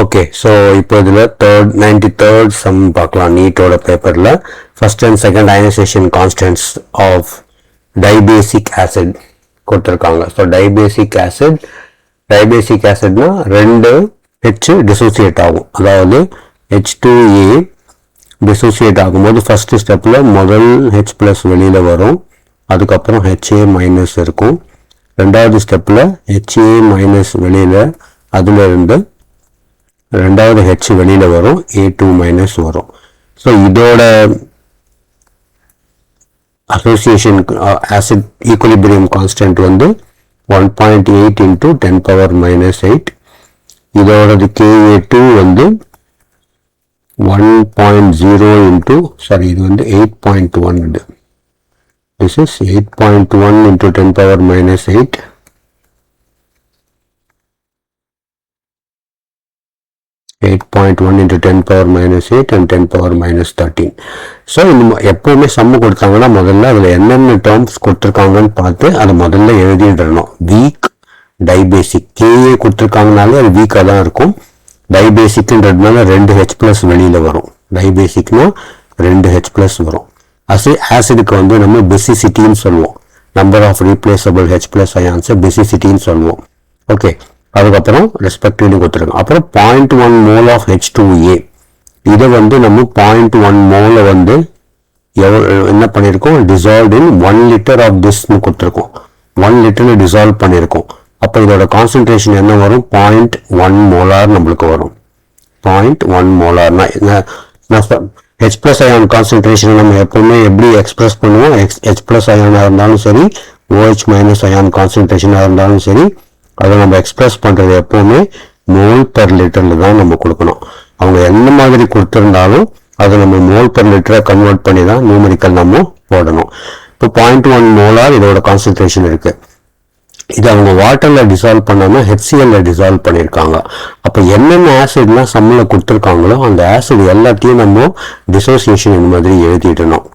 Okay, so இப்போ இதில் 93rd some பார்க்கலாம். நீட்டோட பேப்பரில் first and second ionisation constants of dibasic acid கொடுத்துருக்காங்க. ஸோ டைபேசிக் ஆசிட்னா ரெண்டு ஹெச் டிசோசியேட் ஆகும். அதாவது H2A டிசோசியேட் ஆகும்போது ஃபர்ஸ்ட் ஸ்டெப்பில் முதல் H ப்ளஸ் வெளியில் வரும், அதுக்கப்புறம் HA மைனஸ் இருக்கும். ரெண்டாவது ஸ்டெப்பில் HA மைனஸ் வெளியில், அதுலேருந்து ரெண்டாவது H வெளியில் வரும், A2 மைனஸ் வரும். ஸோ இதோட அசோசியேஷன் ஆசிட் ஈக்குலிபிரியம் கான்ஸ்டன்ட் வந்து 1.8 into 10⁻⁻8. இதோடது Ka2 வந்து 1.0 into இது வந்து 8.1. இது this is 8.1 into 10⁻⁻8. into 10⁻⁻8 and 10⁻⁻13. So எப்பவுமே சம்மு கொடுத்தாங்கன்னா முதல்ல அதில் என்னென்ன டேர்ம்ஸ் கொடுத்துருக்காங்கன்னு பார்த்து அதை முதல்ல எழுதிடணும். வீக் டைபேசிக் கேஏ கொடுத்துருக்காங்கனாலே அது வீக்காக தான் இருக்கும். டைபேசிக்ன்றதுனால 2 H ப்ளஸ் வெளியில் வரும். டைபேசிக்னா 2 H ப்ளஸ் வரும். ஆசிடுக்கு வந்து நம்ம பெசிசிட்டின்னு சொல்லுவோம். Number of replaceable H plus அயான்ஸை பெசிசிட்டின்னு சொல்லுவோம். ஓகே, அதுக்கப்புறம் ரெஸ்பெக்டிவ்லி கொடுத்துருக்கோம். அப்புறம் 0.1 மோல் ஆஃப் H2A. இதை வந்து நம்ம 0.1 மோலை வந்து என்ன பண்ணியிருக்கோம், டிசால்வ் இன் 1 liter ஆஃப் திஸ்ன்னு கொடுத்துருக்கோம். 1 liter டிசால்வ் பண்ணியிருக்கோம். அப்போ இதோட கான்சன்ட்ரேஷன் என்ன வரும், 0.1 மோலார் நம்மளுக்கு வரும். 0.1 மோலார்னா H ப்ளஸ் அயான் கான்சன்ட்ரேஷன் நம்ம எப்பவுமே எப்படி எக்ஸ்பிரஸ் பண்ணுவோம், H ப்ளஸ் அயானாக இருந்தாலும் சரி, OH மைனஸ் அயான் கான்சன்ட்ரேஷனாக இருந்தாலும் சரி, அதை நம்ம எக்ஸ்பிரஸ் பண்ணுறது எப்போவுமே மோல் பெர் லிட்டரில் தான் நம்ம கொடுக்கணும். அவங்க என்ன மாதிரி கொடுத்துருந்தாலும் அதை நம்ம மோல் பெர் லிட்டரை கன்வெர்ட் பண்ணி தான் நியூமெரிக்கல் நம்ம போடணும். இப்போ 0.1 மோலார் இதோட கான்சன்ட்ரேஷன் இருக்கு. இது அவங்க வாட்டரில் டிசால்வ் பண்ணாமல் HCl டிசால்வ் பண்ணியிருக்காங்க. அப்போ என்னென்ன ஆசிட்லாம் சம்மில் கொடுத்துருக்காங்களோ அந்த ஆசிட் எல்லாத்தையும் நம்ம டிசோசியேஷன் இந்த மாதிரி எழுதிடணும்.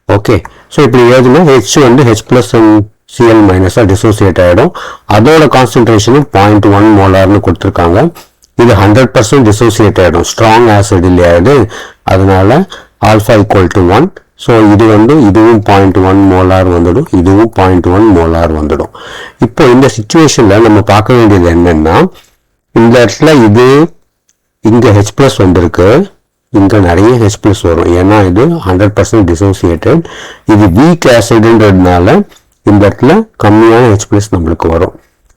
ஓகே, ஸோ இப்படி எழுதுனா H வந்து H ப்ளஸ் Cl மைனஸாக டிசோசியேட் ஆகிடும். அதோட கான்சன்ட்ரேஷனும் 0.1 மோலார்னு கொடுத்துருக்காங்க. இது 100% டிசோசியேட் ஆகிடும். ஸ்ட்ராங் ஆசிட் இல்லையாது, அதனால ஆல்ஃபா = 1. ஸோ இது வந்து இதுவும் 0.1 மோலார் வந்துடும், இதுவும் 0.1 மோலார் வந்துடும். இப்போ இந்த சிச்சுவேஷனில் நம்ம பார்க்க வேண்டியது என்னன்னா, இந்த இடத்துல இது இங்கே H ப்ளஸ் வந்திருக்கு, இங்கே நிறைய H ப்ளஸ் வரும். ஏன்னா இது 100% டிசோசியேட்டட். இது வீக் ஆசிட்ன்றதுனால இந்த இடத்துல கம்மியான H ப்ளஸ் நம்மளுக்கு வரும்.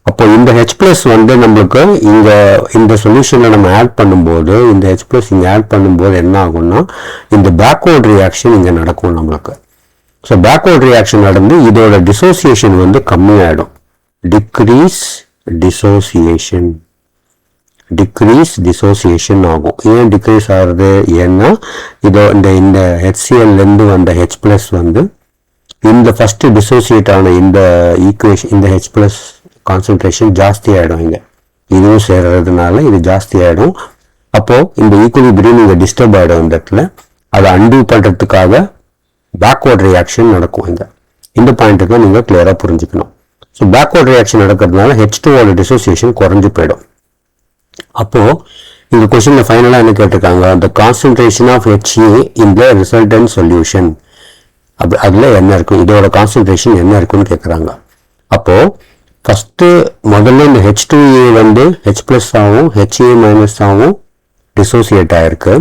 அப்போ இந்த H ப்ளஸ் வந்து நம்மளுக்கு இந்த சொல்யூஷனில் நம்ம ஆட் பண்ணும்போது, இந்த H ப்ளஸ் இங்கே ஆட் பண்ணும்போது என்ன ஆகும்னா, இந்த பேக்வர்ட் ரியாக்ஷன் இங்கே நடக்கும் நம்மளுக்கு. ஸோ பேக்வர்ட் ரியாக்ஷன் நடந்து இதோட டிசோசியேஷன் வந்து கம்மியாயிடும். டிக்ரீஸ் டிசோசியேஷன் ஆகும். ஏன் டிக்ரீஸ் ஆகுது, ஏன்னா இந்த HClலேருந்து வந்த H ப்ளஸ் வந்து இந்த ஃபர்ஸ்ட் டிசோசியேட் ஆன இந்த ஈக்குவேஷன், இந்த H ப்ளஸ் கான்சன்ட்ரேஷன் ஜாஸ்தி ஆகிடும். இங்கே இதுவும் சேர்றதுனால இது ஜாஸ்தி ஆகிடும். அப்போது இந்த ஈக்குலிபிரியம் இங்கே டிஸ்டர்ப் ஆகிடும். இந்த இடத்துல அதை அன்டூ பண்ணுறதுக்காக பேக்வர்ட் ரியாக்ஷன் நடக்கும். இந்த பாயிண்ட்டை தான் நீங்கள் கிளியராக புரிஞ்சுக்கணும். ஸோ பேக்வர்ட் ரியாக்ஷன் நடக்கிறதுனால H2ஓட டிசோசியேஷன் குறைஞ்சு போயிடும். அப்போது இந்த கொஸ்டினில் ஃபைனலாக என்ன கேட்டிருக்காங்க, the concentration of HA in the resultant solution. அதில் என்ன இருக்கும், இதோட கான்சன்ட்ரேஷன் என்ன இருக்குன்னு கேட்குறாங்க. அப்போது ஃபஸ்ட்டு முதல்ல இந்த H2A வந்து H ப்ளஸ் ஆகும், HA மைனஸ் ஆகும் டிசோசியேட் ஆகிருக்கு.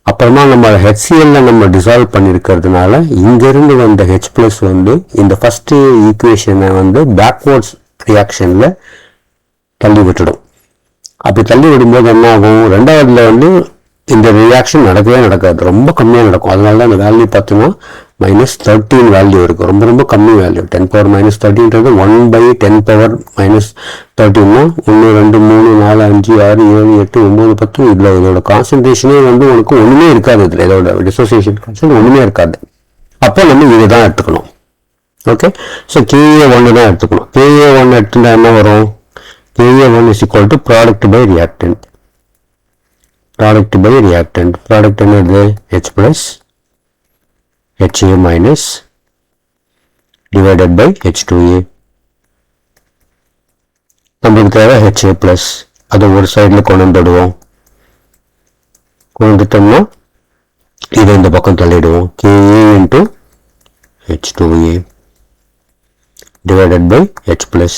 அப்புறமா நம்ம HCl நம்ம டிசால்வ் பண்ணியிருக்கிறதுனால இங்கேருந்து வந்த H ப்ளஸ் வந்து இந்த ஃபஸ்ட்டு ஈக்குவேஷனை வந்து பேக்வேர்ட்ஸ் ரியாக்ஷனில் தள்ளி விட்டுடும். அப்படி தள்ளி விடும்போது என்ன ஆகும், ரெண்டாவதுல வந்து இந்த ரியாக்ஷன் நடக்கவே நடக்காது, ரொம்ப கம்மியாக நடக்கும். அதனால தான் அந்த வேல்யூ பார்த்தோன்னா -13 வேல்யூ இருக்குது, ரொம்ப ரொம்ப கம்மி வேல்யூ. 10⁻⁻13ன்றது 1/10⁻⁻13னா 1 2 3 4 5 6 7 8 9 10. இதில் இதோட கான்சன்ட்ரேஷனே வந்து உனக்கு ஒன்றுமே இருக்காது. இதில் இதோட டிசோசியேஷன் கான்சன்ட் ஒன்றுமே இருக்காது. அப்போ நம்ம இதை தான் எடுத்துக்கணும். ஓகே, ஸோ Ka1 தான் எடுத்துக்கணும். Ka1 எடுத்துட்டா என்ன வரும், Ka1 is equal to product by reactant. Product என்னது, H plus HA minus divided by H2A. நம்மளுக்கு தேவை HA plus. அதை ஒரு சைடில் கொண்டு வந்துடுவோம். கொண்டு வந்துட்டோம்னா இதை இந்த பக்கம் தள்ளிடுவோம். Ka into H2A divided by H plus.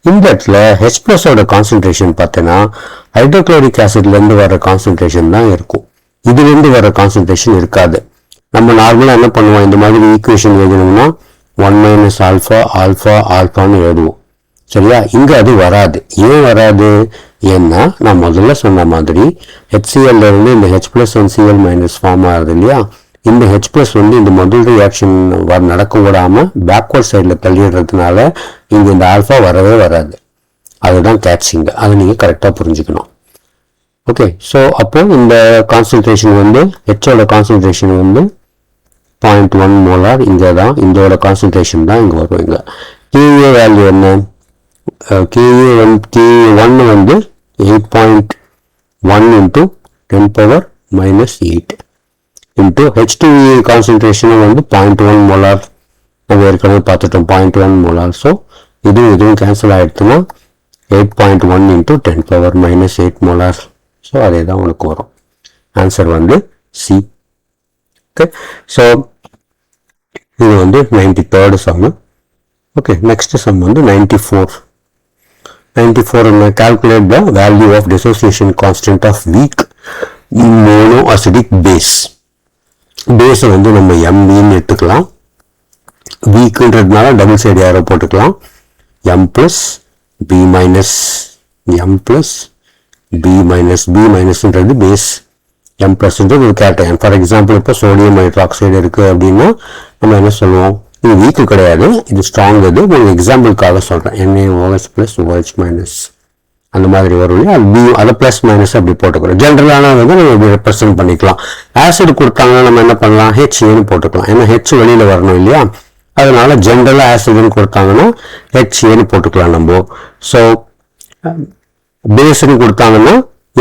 இந்த இடத்துல H plus ஓட கான்சன்ட்ரேஷன் பார்த்தீங்கன்னா ஹைட்ரோக்ளோரிக் ஆசிட்லேருந்து வர கான்சன்ட்ரேஷன் தான் இருக்கும். இதுலேருந்து வர கான்சன்ட்ரேஷன் இருக்காது. நம்ம நார்மலாக என்ன பண்ணுவோம், இந்த மாதிரி ஈக்குவேஷன் எழுதணும்னா 1 மைனஸ் ஆல்ஃபா ஆல்ஃபா ஆல்ஃபான்னு எழுதுவோம். சரியா? இங்கே அது வராது. ஏன் வராது? ஏன்னா நான் முதல்ல சொன்ன மாதிரி HCl இருந்து இந்த H plus 1Cl minus form ஆகுது இல்லையா? இந்த H plus வந்து இந்த முதல் ரியாக்ஷன் நடக்க விடாம பேக்வர்ட் சைடில் தள்ளிடுறதுனால இங்கே இந்த ஆல்ஃபா வரவே வராது. அதுதான் கேட்சிங். அதை நீங்கள் கரெக்டாக புரிஞ்சுக்கணும். ஓகே, ஸோ அப்போ இந்த கான்சன்ட்ரேஷன் வந்து ஹெச்சோட கான்சன்ட்ரேஷன் வந்து 0.1 மோலார். இங்கே தான் இதோட கான்சன்ட்ரேஷன் தான் இங்கே வரும். இங்கே KA வேல்யூ என்ன? K1 வந்து 8.1 into 10 power minus 8 into H2A concentration வந்து 0.1 மோலார். நம்ம ஏற்கனவே பார்த்துட்டோம் 0.1 மோலார். ஸோ இதுவும் கேன்சல் ஆகிடுச்சுன்னா 8.1 into 10 power minus 8 molar. So அதே தான் உனக்கு வரும். ஆன்சர் வந்து சி. ஓகே, ஸோ இது வந்து 93rd சம்மு. ஓகே, நெக்ஸ்ட் சம் வந்து 94. Calculate the value of dissociation constant of weak monoacidic base. பேஸை வந்து நம்ம MBன்னு எடுத்துக்கலாம். வீக்குன்றதுனால டபுள் சைடு ஏரோ போட்டுக்கலாம். M plus B minus M plus B minus B minusன்றது பேஸ், M plusன்றது ஒரு கேட்டையான். ஃபார் எக்ஸாம்பிள் இப்போ சோடியம் ஹைட்ராக்சைடு இருக்குது அப்படின்னா நம்ம என்ன சொல்லுவோம், இது வீக்கு கிடையாது, இது ஸ்ட்ராங். இது ஒரு எக்ஸாம்பிளுக்காக சொல்கிறேன். NaOH plus OH minus அந்த மாதிரி வரும் இல்லையா? அது அதை ப்ளஸ் மைனஸ் அப்படி போட்டுக்கிறோம். ஜென்ரலான வந்து நம்ம இப்படி ரெப்ரசென்ட் பண்ணிக்கலாம். ஆசிட் கொடுத்தாங்கன்னா நம்ம என்ன பண்ணலாம், HAன்னு போட்டுக்கலாம். ஏன்னா H வெளியில் வரணும் இல்லையா? அதனால ஜென்ரலாக ஆசிட்னு கொடுத்தாங்கன்னா HAன்னு போட்டுக்கலாம் நம்ம. ஸோ பேஸ்ன்னு கொடுத்தாங்கன்னா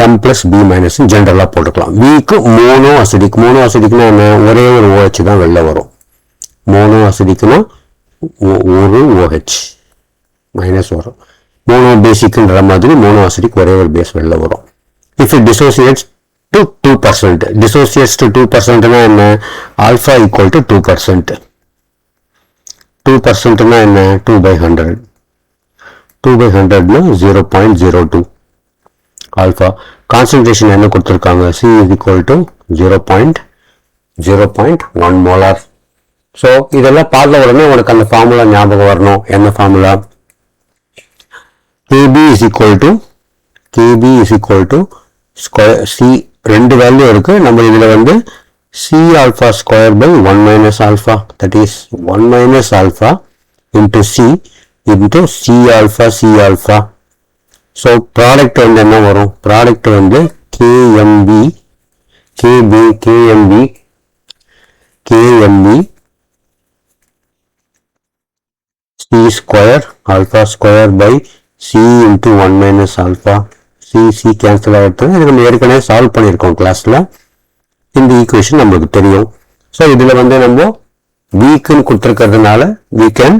M plus B minus ஜென்ரலாக போட்டுக்கலாம். வீக்கு மோனோ அசிடிக்னா என்ன, ஒரே ஒரு OH தான் வெளில வரும். மோனோ அசிடிக்னா ஒரு OH மைனஸ் வரும். மோனோ பேசிக்ன்ற மாதிரி மோனோ அசிடிக் ஒரே ஒரு பேஸ் வெளில வரும். இஃப் இட் டிசோசியேட்ஸ் டு 2%, டிசோசியேட்ஸ் டு 2%னா என்ன, ஆல்ஃபா ஈக்குவல் டு 2%. 2%னா என்ன, 2/100. 2/100னா 0.02 ஆல்ஃபா. கான்சன்ட்ரேஷன் என்ன கொடுத்துருக்காங்க, C is equal to 0.1 molar. So இதெல்லாம் பார்த்த உடனே உனக்கு அந்த ஃபார்முலா ஞாபகம் வரணும். என்ன formula, KB is equal to square C. ரெண்டு வேல்யூ இருக்கு. நம்ம இதில் வந்து C alpha square by 1 minus alpha, that is 1 minus alpha into C into C alpha. So product வந்து என்ன வரும், ப்ராடக்ட் வந்து KMB C square alpha square by C into 1 minus alpha. C cancel ஆகிடுது. இது நம்ம ஏற்கனவே சால்வ் பண்ணியிருக்கோம் கிளாஸில். இந்த ஈக்குவேஷன் நம்மளுக்கு தெரியும். ஸோ இதில் வந்து நம்ம வீக்குன்னு கொடுத்துருக்கிறதுனால we can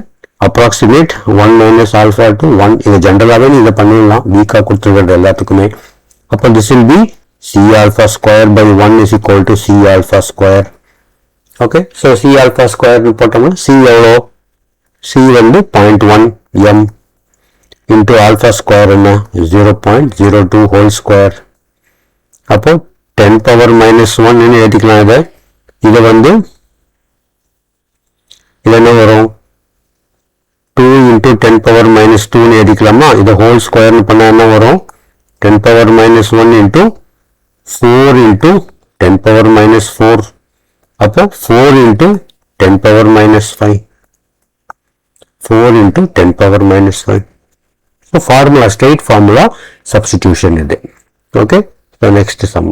approximate 1 minus alpha to 1. இது ஜென்ரலாகவே இதை பண்ணிடலாம், வீக்காக கொடுத்துருக்கிறது எல்லாத்துக்குமே. அப்போ this will be C alpha square by 1 is equal to C alpha square. Okay, so C alpha square போட்டோம்னா C எவ்வளோ, C வந்து 0.1 M into alpha square என்ன 0.02 whole square. அப்போ 10 power minus 1 எழுதிக்கலாம். இதை வந்து இது என்ன வரும், 2 into 10 power minus 2 எழுதிக்கலாமா. இதை ஹோல் ஸ்கொயர்னு பண்ண என்ன வரும், 10 power minus 1 into 4 into 10 power minus 4. அப்போ 4 into 10 power minus 5. 4 into 10 power minus 5. So formula, straight formula substitution இது. Okay, so next sum.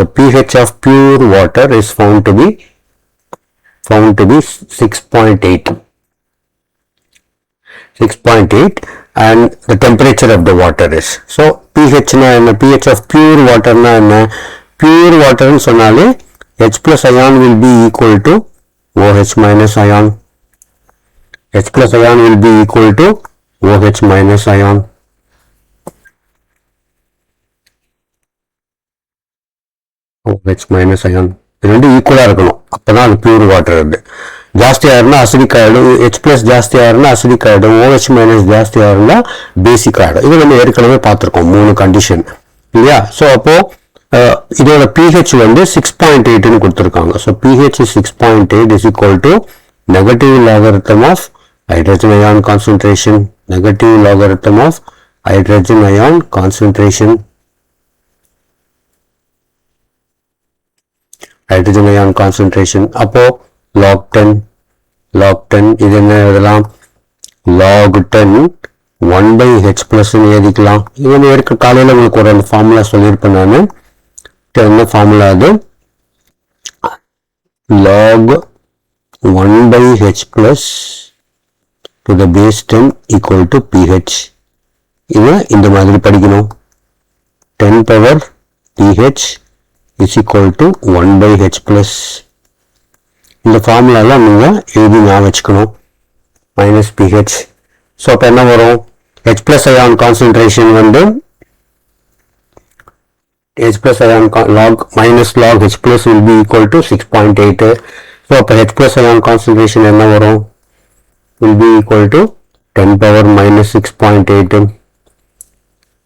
The pH of pure water is found to be 6.8. 6.8 and the temperature of the water is. So pH na enna, pH of pure water na enna, pure water nu sonnale H plus ion will be equal to OH minus ion. H plus ion will be equal to OH minus ion. OH minus ion ரெண்டு ஈக்குவலா இருக்கணும், அப்பதான் அது pure water. அது ஜாஸ்தியா இருந்தா acidic ஆயிடும், H plus ஜாஸ்தியா இருந்தா அசிடிக் ஆயிடும், OH மைனஸ் ஜாஸ்தியா இருந்தா பேசிக் ஆயிடும். இது நம்ம ஏற்கனவே பார்த்திருக்கோம் 3 கண்டிஷன் இல்லையா. ஸோ அப்போ இதோட pH வந்து 6.8 கொடுத்துருக்காங்க. So pH is 6.8 is equal to negative logarithm of hydrogen ion concentration, negative logarithm of hydrogen ion concentration, hydrogen ion concentration. அப்போ log 10 இது என்ன எழுதலாம், log 10 1 by H plus எழுதிக்கலாம். இது இருக்க காலையில் உங்களுக்கு ஒரு ஃபார்முலா சொல்லியிருப்பேன் நான். என்ன ஃபார்முலா அது, log 1 by H plus to the base 10 equal to pH. இது இந்த மாதிரி படிக்கணும். 10 power pH is equal to 1 by H plus. இந்த ஃபார்முலாலாம் நீங்க எழுதி ஞாபகம் வச்சுக்கணும். minus pH. ஸோ அப்போ என்ன வரும், H plus ion concentration வந்து H plus ion log minus log H plus will be equal to 6.8. So அப்போ H plus ion concentration என்ன வரும், will be equal to 10 power minus 6.8.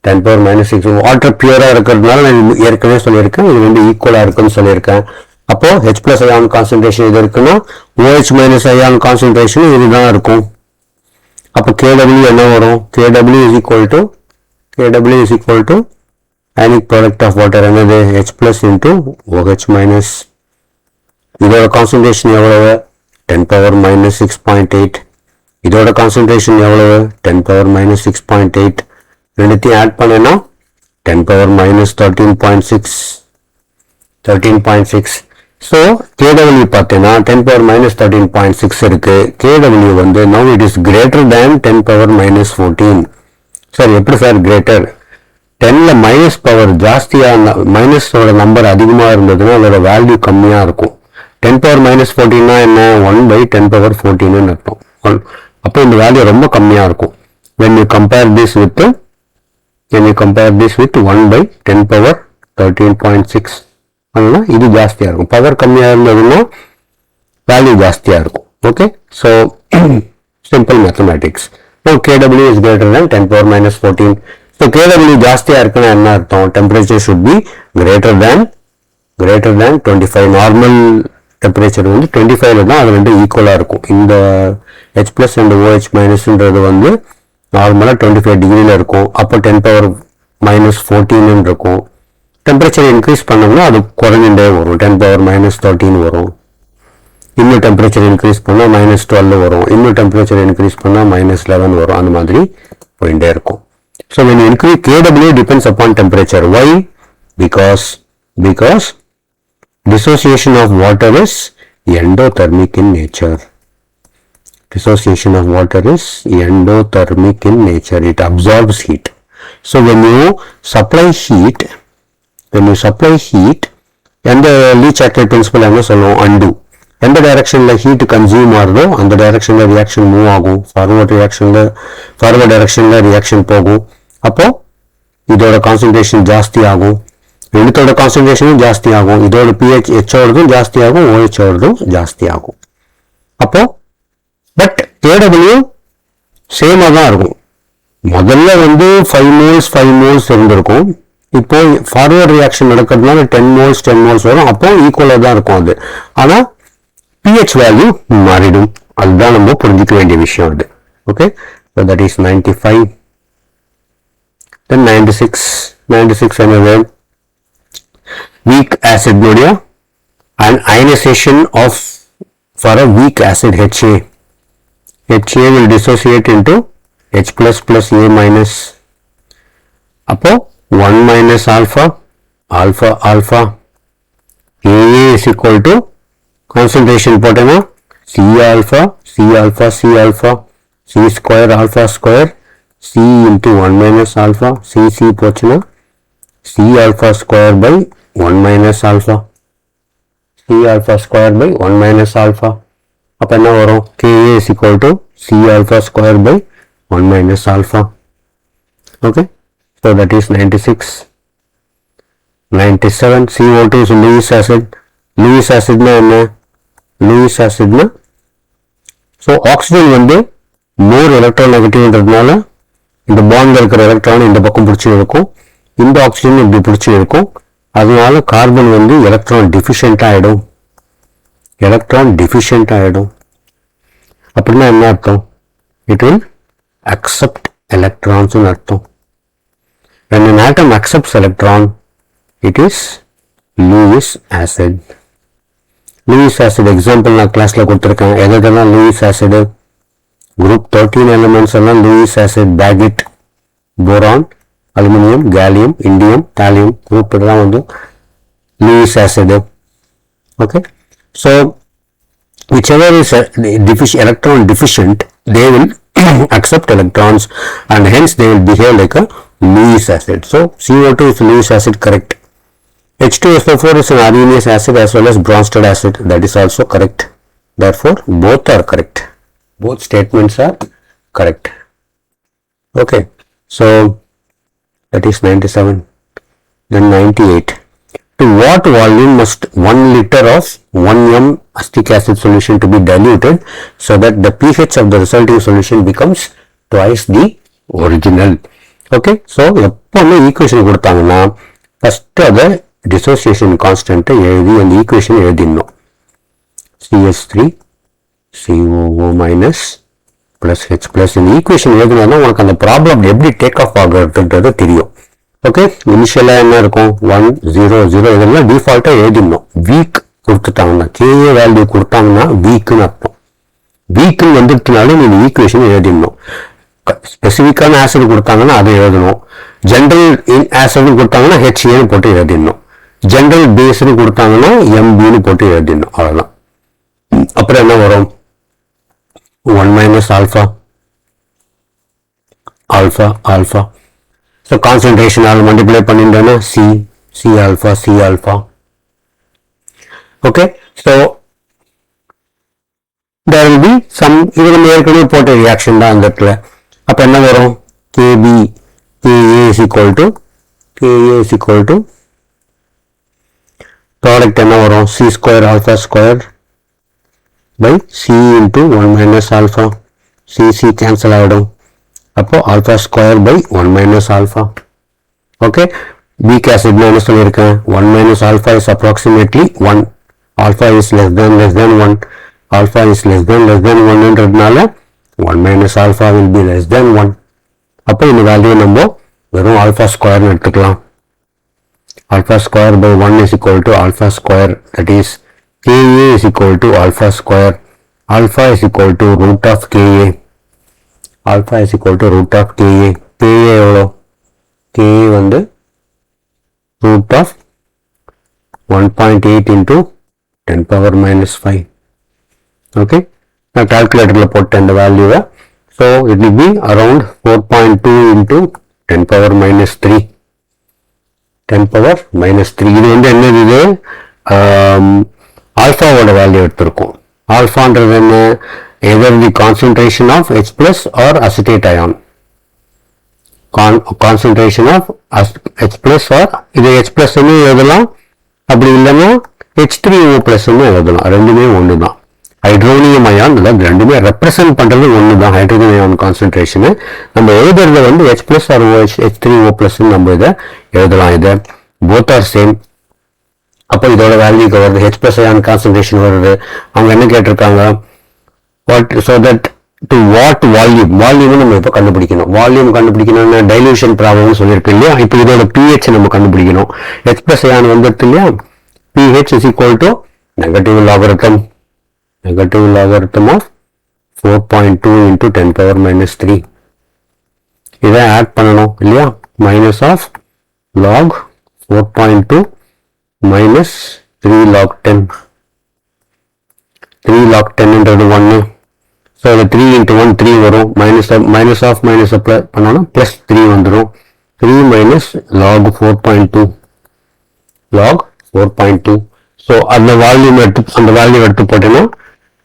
10 power minus 6. Water பியூரா இருக்கிறதுனால நான் ஏற்கனவே சொல்லியிருக்கேன், இது வந்து ஈக்குவலா இருக்குன்னு சொல்லியிருக்கேன். அப்போ H plus ion concentration இது இருக்குன்னா OH minus ion concentration இதுதான் இருக்கும். அப்போ KW என்ன வரும், KW is equal to ionic product of water என்னது, H plus into OH minus. இதோட கான்சன்ட்ரேஷன் எவ்வளவு, 10 power minus 6.8. இதோட கான்சன்ட்ரேஷன் எவ்வளவு, 10 power minus 6.8. ரெண்டுத்தையும் ஆட் பண்ணேன்னா 10 power minus 13.6. ஸோ KW பார்த்தீங்கன்னா 10 power minus 13.6 இருக்கு. KW வந்து now it is greater than 10 power minus 14. Sir எப்படி சார் கிரேட்டர், 10ல மைனஸ் பவர் ஜாஸ்தியா, மைனஸோட நம்பர் அதிகமாக இருந்ததுன்னா அதோட வேல்யூ கம்மியா இருக்கும். 10 power minus 14 என்ன, 1 by 10 power 14 அர்த்தம். அப்போ இந்த வேல்யூ ரொம்ப கம்மியா இருக்கும். when you compare this with 1 by 10 power 13.6, அதனால இது ஜாஸ்தியா இருக்கும். பவர் கம்மியா இருந்ததுன்னா வேல்யூ ஜாஸ்தியா இருக்கும். Okay, so simple mathematics. KW is greater than 10 power minus 14. So KW ஜாஸ்தியா இருக்குன்னா என்ன அர்த்தம், temperature should be greater than 25. Normal temperature வந்து 25ல தான் அது வந்து ஈக்குவலா இருக்கும். இந்த H plus and OH minusன்றது வந்து நார்மலா 25 டிகிரில இருக்கும். அப்போ 10 power minus 14 இருக்கும். டெம்பரேச்சர் இன்க்ரீஸ் பண்ணோம்னா அது குறைஞ்சுட்டே வரும், 10 power minus 13 வரும். இன்னும் டெம்பரேச்சர் இன்க்ரீஸ் பண்ணால் -12 வரும். இன்னும் டெம்பரேச்சர் இன்க்ரீஸ் பண்ணால் -11 வரும். அந்த மாதிரி போயிட்டே இருக்கும். So when you increase, KW depends upon temperature. Why? Because dissociation of water is endothermic in nature. Dissociation of water is endothermic in nature. It absorbs heat. So when you supply heat, எந்த லீ-சாக்லேட் principal என்ன சொல்லுவோம், undo. எந்த டைரக்ஷன்ல heat consume ஆகுதோ அந்த டைரக்ஷன்ல reaction move ஆகும். Forward டைரக்ஷன்ல ரியாக்ஷன் போகும். அப்போ இதோட கான்சன்ட்ரேஷன் ஜாஸ்தி ஆகும், ரெண்டுத்தோட கான்சன்ட்ரேஷனும் ஜாஸ்தி ஆகும். இதோட pH H-ஓடதும் ஜாஸ்தி ஆகும், OH-ஓடதும் ஜாஸ்தி ஆகும். அப்போ பட் KW சேமா தான் இருக்கும். முதல்ல வந்து 5 moles இருந்திருக்கும். இப்போ ஃபார்வர்ட் ரியாக்ஷன் நடக்கிறதுனால 10 moles வரும். அப்போ ஈக்குவலா தான் இருக்கும் அது. ஆனா pH வேல்யூ மாறிடும். அதுதான் நம்ம புரிஞ்சுக்க வேண்டிய விஷயம் அது. Okay, so that is 95. then 96 என்னது, weak acid nodia and ionization of for a weak acid HA will dissociate into H plus plus A minus. அப்போ 1 minus alpha AA is equal to concentration போட்டேன்னா C alpha C square alpha square C into 1 minus alpha C போச்சுன்னா C alpha square by 1 minus alpha C alpha square by 1 minus alpha. அப்ப என்ன வரும், Ka is equal to C alpha square by 1 minus alpha. Okay, so that is 96. 97. CO2 is Lewis acid. Lewis acid na enna? Lewis acid na, so oxygen வந்து more electronegative இந்த பாண்ட்ல இருக்கிற electron இந்த பக்கம் பிடிச்சி இருக்கும், இந்த ஆக்சிஜன் இப்படி பிடிச்சி இருக்கும். அதனால கார்பன் வந்து எலக்ட்ரான் டிஃபிஷியன்ட் ஆயிடும். அப்படின்னா என்ன அர்த்தம்? இட் வில் அக்செப்ட் எலக்ட்ரான்ஸ் அர்த்தம். when an atom accepts electron, it is Lewis acid. Lewis acid example நான் கிளாஸ்ல கொடுத்திருக்கேன். எதெல்லாம் Lewis acid? group 13 elements எல்லாம் Lewis acid, baggett, boron, aluminum, gallium, indium, thallium group எல்லாம் வந்து Lewis acid. Okay, so whichever is electron deficient, they will accept electrons and hence they will behave like a Lewis acid. So CO2 is Lewis acid, correct. H2SO4 is an areneous acid as well as Bronsted acid, that is also correct. Therefore both are correct. Both statements are correct. Okay, so that is 97. Then 98. To what volume must 1 liter of 1 m acetic acid solution to be diluted so that the pH of the resulting solution becomes twice the original? Okay, so எப்பவுமே equation கொடுத்தாங்கன்னா first அதை dissociation கான்ஸ்டன்ட்டை எழுதி அந்த equation எழுதிடணும். CH3 COO minus plus H plus. இந்த equation எழுதினா உனக்கு அந்த ப்ராப்ளம் எப்படி டேக் ஆஃப் ஆகுறதுன்றது தெரியும். ஓகே, இனிஷியலாக என்ன இருக்கும்? 1 0 0 இதெல்லாம் டிஃபால்ட்டாக எழுதிடணும். வீக் கொடுத்துட்டாங்கன்னா, கேஏ வேல்யூ கொடுத்தாங்கன்னா வீக்குன்னு அர்த்தம். வீக்குன்னு வந்துட்டுனாலும் நீங்கள் ஈக்குவேஷன் எழுதிடணும். ஸ்பெசிஃபிக்கான ஆசிட் கொடுத்தாங்கன்னா அதை எழுதணும். ஜென்ரல் ஆசிட்னு கொடுத்தாங்கன்னா HAன்னு போட்டு எழுதிடணும். ஜென்ரல் பேஸ்னு கொடுத்தாங்கன்னா MBன்னு போட்டு எழுதிடணும். அவ்வளோதான். அப்புறம் என்ன வரும்? 1 minus alpha. So concentration all multiply பண்ணிட்டோம்னா C alpha. Okay, so there will be some, இது நம்ம ஏற்கனவே போட்ட ரியாக்ஷன் தான் அந்த இடத்துல. அப்ப என்ன வரும்? KA is equal to product என்ன வரும்? C square alpha square by C into 1 minus alpha. C cancel ஆகிடும். அப்போ alpha square by 1 minus alpha. Okay, weak acid என்ன சொல்லியிருக்கேன்? 1 minus alpha is approximately 1. Alpha is less than 1. Alpha is less than 1 என்றதுனால 1 minus alpha will be less than 1. அப்போ இந்த value நம்ம வெறும் alpha square எடுத்துக்கலாம். Alpha square by 1 is equal to alpha square, that is Ka is equal to alpha square. Alpha is equal to root of Ka. Alpha is equal to root of Ka. Ka எவ்வளோ? Ka வந்து root of 1.8 into 10 power minus 5. Okay, நான் calculatorல போட்டேன் இந்த வேல்யூவை. So it will be around 4.2 into 10 power minus 3. 10 power minus 3. இது வந்து என்னது? இது ஆல்ஃபாவோட வேல்யூ எடுத்திருக்கோம். ஆல்ஃபான்றது என்ன? either the concentration of H plus or acetate ion. Concentration of H plus or இது H plus எழுதலாம், அப்படி இல்லைன்னா H3O plus எழுதலாம். ரெண்டுமே ஒன்று தான். ஹைட்ரோனியம் அயான் ரெண்டுமே ரெப்ரசன்ட் பண்றது ஒன்று தான். ஹைட்ரோஜன் அயான் கான்சன்ட்ரேஷனு நம்ம எழுதுறத வந்து H plus or H3O plus நம்ம இதை எழுதலாம். இதை both are same. அப்போ இதோட வேல்யூக்கு வருது. H plus அயான் கான்சன்ட்ரேஷன் வருது. அவங்க என்ன கேட்டிருக்காங்க? so that to what volume நம்ம இப்போ கண்டுபிடிக்கணும். வால்யூம் கண்டுபிடிக்கணும்னா டைலூஷன் ப்ராப்ளம்னு சொல்லியிருக்கு இல்லையா? இப்போ இதோட pH நம்ம கண்டுபிடிக்கணும். H plus அயான் வந்துட்டு இல்லையா? pH is equal to negative logarithm of 4.2 into 10 power minus 3. இதை ஆட் பண்ணணும் இல்லையா? Minus of log 4.2 minus 3 log 10. 3 log 10 என்றது 1. ஸோ அது 3 into 1 3 வரும். மைனஸ் ஆஃப் அப்ளை பண்ணோன்னா ப்ளஸ் 3 வந்துடும். 3 minus log 4.2. ஸோ அந்த வேல்யூ எடுத்து போட்டேன்னா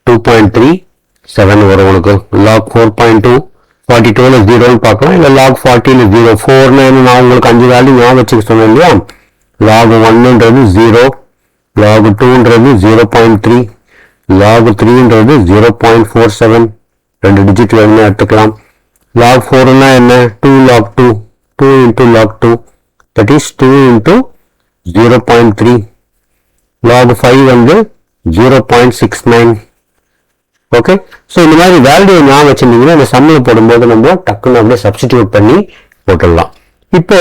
2.37 வரும் உங்களுக்கு. log 4.2 42ல 0ன்னு பார்க்கலாம், இல்லை log 40ல 0. 4ன்னு நான் உங்களுக்கு 5 வேல்யூ ஞாபகம் வச்சுக்க சொன்னேன் இல்லையா? log 1ன்றது 0, log 2ன்றது 0.3, log 3ன்றது 0.47, 2 டிஜிட் வேணும்னு எடுத்துக்கலாம். log 4னா என்ன? 2 log 2, 2 into log 2, that is 2 into 0.3. log 5 வந்து 0.69. ஓகே, ஸோ இந்த மாதிரி வேல்யூ ஞாபகம் வச்சிருந்தீங்கன்னா இந்த சம்மில் போடும்போது நம்ம டக்குன்னு அப்படியே சப்ஸ்டிடியூட் பண்ணி போட்டுடலாம். இப்போ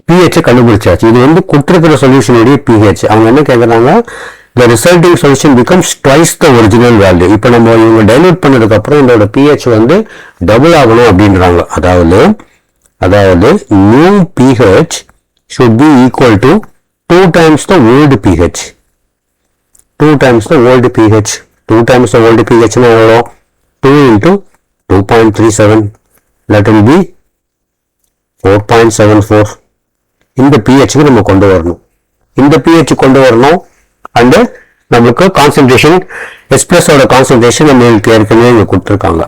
pH கண்டுபிடிச்சாச்சு. இது வந்து கொடுத்திருக்கிற சொல்யூஷனுடைய pH. அவங்க என்ன கேட்குறாங்க, the resulting solution becomes twice the original value. இப்போ நம்ம இவங்க டைல்யூட் பண்ணதுக்கு அப்புறம் இதோட pH வந்து டபுள் ஆகணும் அப்படின்றாங்க. அதாவது new pH should be equal to 2 times the old pH. 2 times the old pH. 2 times the old pH னா எவ்வளோ? 2 into 2.37, that will be 4.74. இந்த pHக்கு நம்ம கொண்டு வரணும். இந்த pH கொண்டு வரணும். அண்ட் நமக்கு கான்சன்ட்ரேஷன் H+ ஓட கான்சன்ட்ரேஷன் நம்மளுக்கு ஏற்கனவே இங்கே கொடுத்துருக்காங்க.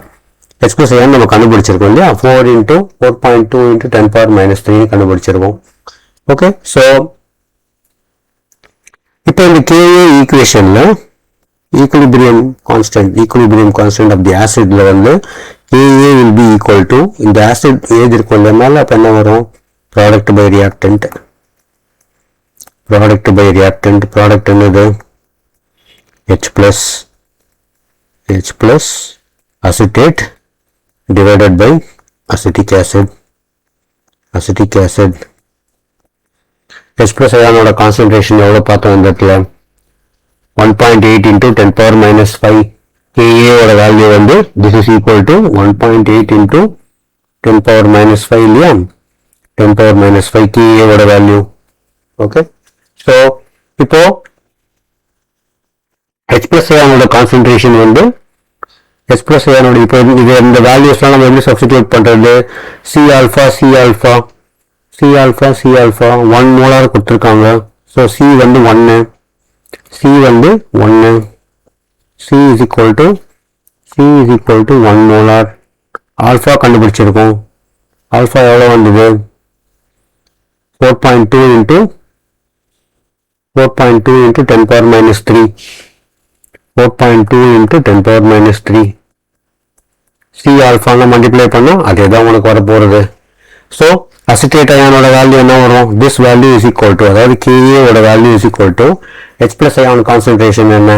H+ ஏன் நம்ம கண்டுபிடிச்சிருக்கோம் இல்லையா? 4 into 4.2 into 10 power minus 3 கண்டுபிடிச்சிருக்கோம். ஓகே, ஸோ இப்போ இந்த Ka ஈக்குவேஷன்ல equilibrium constant of the acid ல வந்து Ka will be equal to இந்த acid ஏது இருக்கும் இல்லைனால அப்போ என்ன வரும்? product by reactant product என்னது? H plus acetate divided by acetic acid. H+ அயானோட கான்சன்ட்ரேஷன் எவ்வளோ பார்த்தோம் இந்த இடத்துல? 1.8 into 10 power minus 5. Ka ஓட வேல்யூ வந்து this is equal to 1.8 into 10 power minus 5 இல்லையா? 10 power minus 5 Ka ஓட வேல்யூ. ஓகே, ஸோ இப்போ H+ அயானோட கான்சன்ட்ரேஷன் வந்து H+ அயானோட இப்போ இது இந்த வேல்யூஸ்லாம் நம்ம எப்படி சப்ஸ்டிடியூட் பண்ணுறது? C alpha 1 மோலார் கொடுத்துருக்காங்க. ஸோ C வந்து 1, C is equal to 1 molar. Alpha கண்டுபிடிச்சிருக்கோம். ஆல்ஃபா எவ்வளோ வந்தது? 4.2 into 10 power minus 3. 4.2 into 10 power minus 3. C ஆல்ஃபாங்க multiply பண்ணால் அதே தான் உனக்கு வர போகிறது. ஸோ அசிட்டேட் அயானோட வேல்யூ என்ன வரும்? This value is equal to, அதாவது Ka ஓட value is equal to H+ ion concentration என்ன?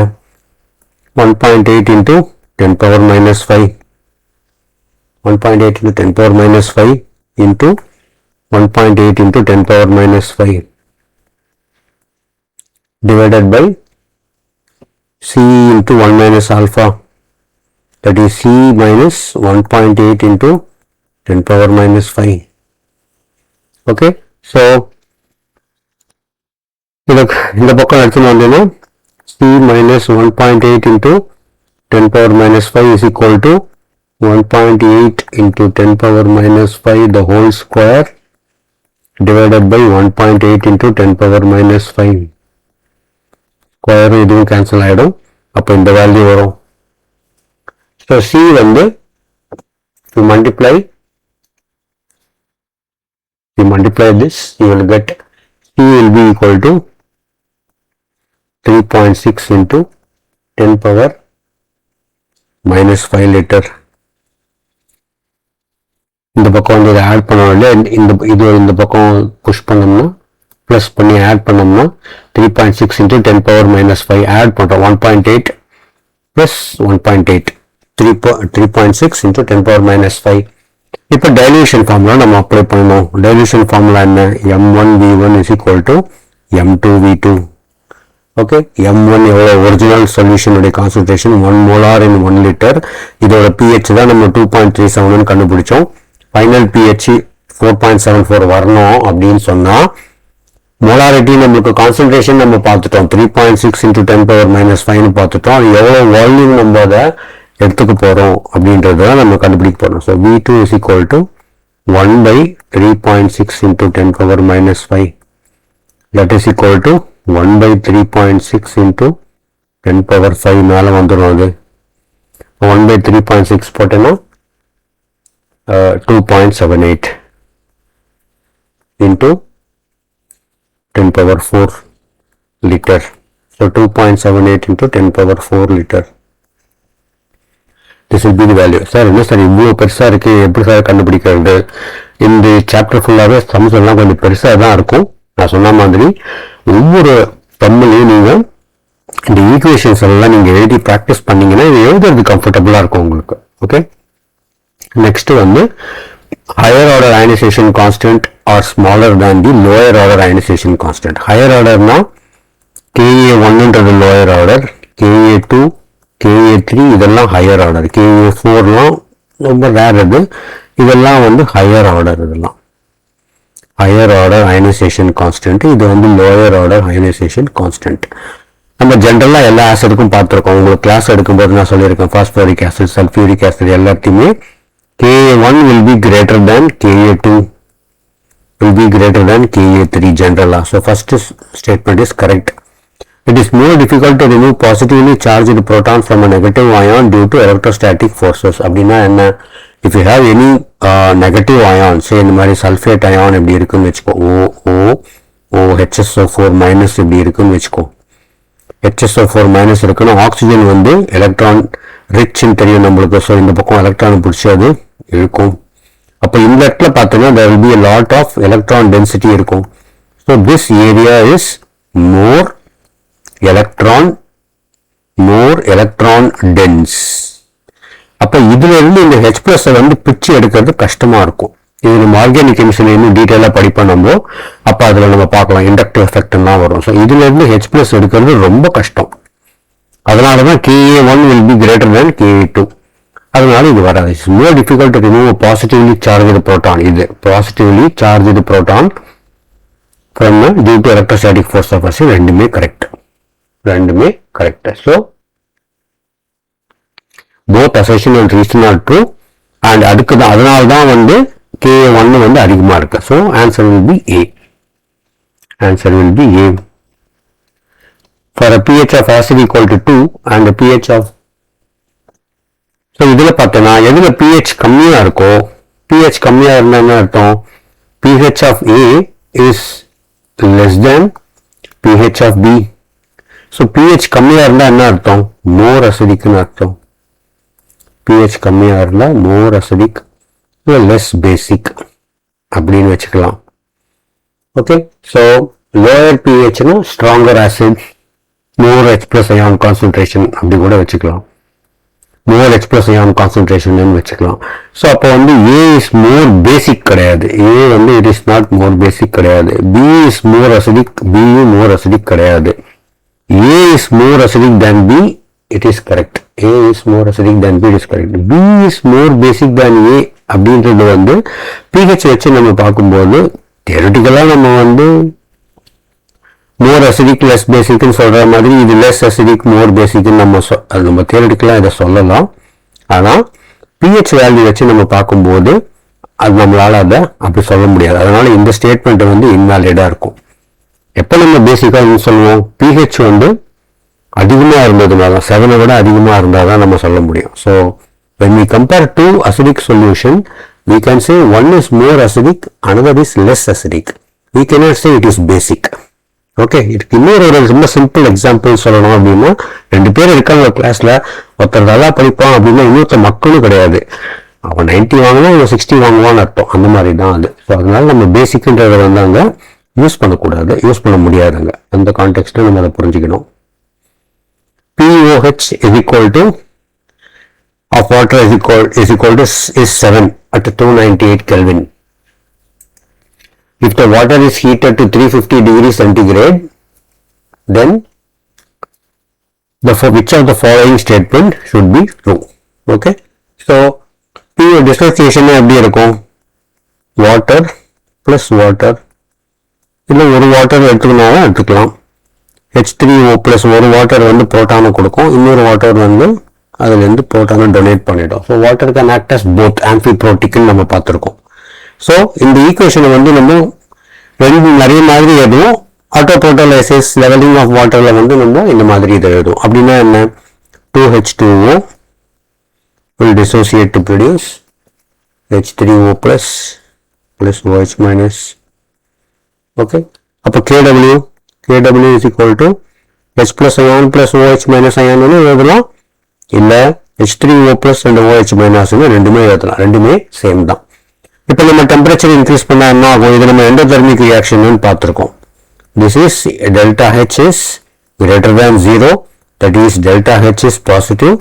1.8 into 10 power minus 5. 1.8 into 10 power minus 5 into 1.8 into 10 power minus 5 divided by C into 1 minus alpha, that is C minus 1.8 into 10 power minus 5. Okay, so இந்த பக்கம் எடுத்துன்னு வந்தோம்னா C minus 1.8 into 10 power minus 5 is equal to 1.8 into 10 power minus 5 the whole square divided by 1.8 into 10 power minus 5. Square இதுவும் cancel ஆகிடும். அப்போ இந்த value வரும். So C வந்து you multiply this, you will get C will be equal to 3.6 into 10 power minus 5 liter. இந்த பக்கம் வந்து இதை ஆட் பண்ணோம் இல்லையா? இந்த பக்கம் புஷ் பண்ணோம்னா ப்ளஸ் பண்ணி ஆட் பண்ணோம்னா 3.6 into 10 power minus 5 ஆட் பண்ணுறோம். 1.8 ப்ளஸ் 1.8 3.6 into 10 power minus 5. இப்போ டைல்யூஷன் ஃபார்முலா நம்ம அப்ளை பண்ணணும். டைல்யூஷன் ஃபார்முலா என்ன? M1V1 is equal to M2V2. Okay, M1 எவ்வளோ? ஒரிஜினல் சொல்யூஷனுடைய கான்சன்ட்ரேஷன் 1 molar in 1 liter. இதோட pH தான் நம்ம 2.37 கண்டுபிடிச்சோம். ஃபைனல் pH 4.74 வரணும் அப்படின்னு சொன்னால் மோலாரிட்டி நம்மளுக்கு கான்சன்ட்ரேஷன் நம்ம பார்த்துட்டோம். 3.6 into 10 power minus 5 பார்த்துட்டோம். அது எவ்வளோ வால்யூம் நம்ம அதை எடுத்துக்க போகிறோம் அப்படின்றத நம்ம கண்டுபிடிக்க போகிறோம். So V2 is equal to 1 by 3.6 into 10 power minus 5. That is equal to 1 by 3.6 into 10 power 5 மேலே வந்துடும். அது 1 by 3.6 போட்டேன்னா 2.78 into 10 power 4 liter. So 2.78 into 10 power 4 liter. This will be the value. Sir என்ன சார் இவ்வளோ பெருசாக இருக்குது, எப்படி sir கண்டுபிடிக்கிறது? இந்த சாப்டர் ஃபுல்லாகவே சம்ஸ் எல்லாம் கொஞ்சம் பெருசாக தான் இருக்கும். நான் சொன்ன மாதிரி ஒவ்வொரு சம்மிலையும் நீங்கள் இந்த ஈக்குவேஷன்ஸ் எல்லாம் நீங்கள் எழுதி ப்ராக்டிஸ் பண்ணீங்கன்னா இது எழுதுறது கம்ஃபர்டபுளாக இருக்கும் உங்களுக்கு. ஓகே, நெக்ஸ்ட் வந்து higher order ionization constant or smaller than the lower order ionization constant. higher order na Ka1 ன்றது lower order, Ka2, Ka3 இதெல்லாம் higher order, Ka4 லாம் ரொம்ப ரேர், இதெல்லாம் வந்து higher order. இதெல்லாம் higher order ionization constant, இது வந்து lower order ionization constant. நம்ம ஜென்ரலா எல்லா ஆசிடுக்கும் பார்த்துருக்கோம். உங்களுக்கு கிளாஸ் எடுக்கும்போது நான் சொல்லியிருக்கேன், பாஸ்போரிக் ஆசிட், சல்ஃபியூரிக் ஆசிட் எல்லாத்தையுமே Ka1 will be greater than Ka2 will be greater than Ka3 generally. So first statement is correct. It is more difficult to remove positively charged proton from a negative ion due to electrostatic forces. அப்படின்னா என்ன? If you have any negative ion, say இந்த மாதிரி sulfate ion எப்படி இருக்குன்னு வச்சுக்கோ, HSO4 minus இப்படி இருக்குன்னு வச்சுக்கோ. HSO4 minus இருக்குன்னா ஆக்சிஜன் வந்து எலக்ட்ரான் ரிச்ன்னு தெரியும் நம்மளுக்கு. ஸோ இந்த பக்கம் எலக்ட்ரான் பிடிச்சி அது இருக்கும். அப்போ இந்த இடத்துல பார்த்தோன்னா there will be a lot of electron density இருக்கும். So this area is more electron dense. அப்போ இதுல இருந்து இந்த H plus வந்து பிச்சு எடுக்கிறது கஷ்டமா இருக்கும். இது நம்ம ஆர்கானிக் கெமிஸ்ட்ரி இன்னும் டீட்டெயிலாக படிப்போம் நம்ம. அப்போ அதில் நம்ம பார்க்கலாம் இண்டக்டிவ் எஃபெக்ட்லாம் வரும். ஸோ இதுல இருந்து H plus எடுக்கிறது ரொம்ப கஷ்டம். அதனால தான் Ka1 will be greater than Ka2. அதனால இது வராது. It's more difficult to remove positively charged proton. இது positively charged proton from due to electrostatic force of us. ரெண்டுமே correct. So both assertion and reason are true. And அதுக்கு தான் அதனால தான் வந்து Ka1 வந்து அதிகமாக இருக்கு. So answer will be A. For a pH of acid equal to 2 and a pH of, so இதுல பார்த்தோன்னா எதுல pH கம்மியா இருக்கோ, pH கம்மியா இருந்தா என்ன அர்த்தம்? pH of A is less than pH of B. So pH கம்மியா இருந்தா என்ன அர்த்தம்? more acidic ன்னு அர்த்தம். pH கம்மியா இருந்தா more acidic, less basic அப்படின்னு வச்சுக்கலாம். ஓகே, so lower pH னா stronger acid, more H plus ion concentration அப்படி கூட வச்சுக்கலாம். more H plus ion concentration வச்சுக்கலாம். ஸோ அப்போ வந்து A is more basic கிடையாது. A வந்து it is not more basic கிடையாது. B is more acidic, B more acidic கிடையாது. A is more acidic than B, it is correct. A is more acidic than B, it is correct. B is more basic than A அப்படின்றது வந்து pH வச்சு நம்ம பார்க்கும்போது தியரிட்டிக்கலாக நம்ம வந்து more acidic less basic ன்னு சொல்ற மாதிரி இது less acidic more basic நம்ம தியரிட்டிக்கலாக இதை சொல்லலாம். ஆனால் pH வேல்யூ வச்சு நம்ம பார்க்கும்போது அது நம்மளால அதை அப்படி சொல்ல முடியாது. அதனால இந்த ஸ்டேட்மெண்ட் வந்து இன்வாலிடா இருக்கும். எப்போ நம்ம பேசிக்காக சொல்லுவோம், pH வந்து அதிகமாக இருந்ததுனால 7 விட அதிகமாக இருந்தால் தான் நம்ம சொல்ல முடியும். So when we compare two acidic solution, we can say one is more acidic, another is less acidic. We cannot say it is basic. Okay, இதுக்கு இன்னொரு ரொம்ப சிம்பிள் எக்ஸாம்பிள் சொல்லணும் அப்படின்னா, 2 பேர் இருக்காங்க கிளாஸ்ல, ஒருத்தர் நல்லா படிப்பான் அப்படின்னா இன்னொருத்தர் மக்களும் கிடையாது. அவன் 90 வாங்கினா இவன் 60 வாங்குவான்னு அர்த்தம். அந்த மாதிரி தான் அது. ஸோ அதனால நம்ம பேசிக்ன்றதை வந்து அங்கே யூஸ் பண்ணக்கூடாது, யூஸ் பண்ண முடியாதுங்க. அந்த கான்டெக்ட்ல நம்ம அதை புரிஞ்சுக்கணும். POH is equal to of water is 7 at 298 Kelvin. If the water is heated to 350 degrees centigrade, then which of the following statement should be true? Okay, so dissociation எப்படி இருக்கும்? water plus water, இல்லை ஒரு water எடுத்துக்கணும் எடுத்துக்கலாம். H3O plus ஒரு water வந்து புரோட்டானை கொடுக்கும், இன்னொரு வாட்டர் வந்து அதுலேருந்து புரோட்டானை டொனேட் பண்ணிடும். So water can act as both ஆம்பிப்ரோட்டிக்னு நம்ம பார்த்துருக்கோம். ஸோ இந்த ஈக்குவேஷனை வந்து நம்ம நிறைய மாதிரி எழுதுவோம். ஆட்டோபோட்டோலைசிஸ் லெவலிங் ஆஃப் வாட்டர்ல வந்து நம்ம இந்த மாதிரி இதை எழுதுவோம். அப்படின்னா என்ன? 2H2O will dissociate to produce H3O plus OH minus. Okay, அப்போ அப்போ KW is equal to H plus ion plus OH minus ion எழுதலாம், இல்லை H3O plus and OH minus ரெண்டுமே எழுதலாம், ரெண்டுமே சேம் தான். இப்போ நம்ம டெம்பரேச்சர் இன்க்ரீஸ் பண்ணால் என்ன ஆகும்? இது நம்ம எண்டோதெர்மிக் ரியாக்ஷன் பார்த்துருக்கோம். This is delta H is greater than 0, that is delta H is positive,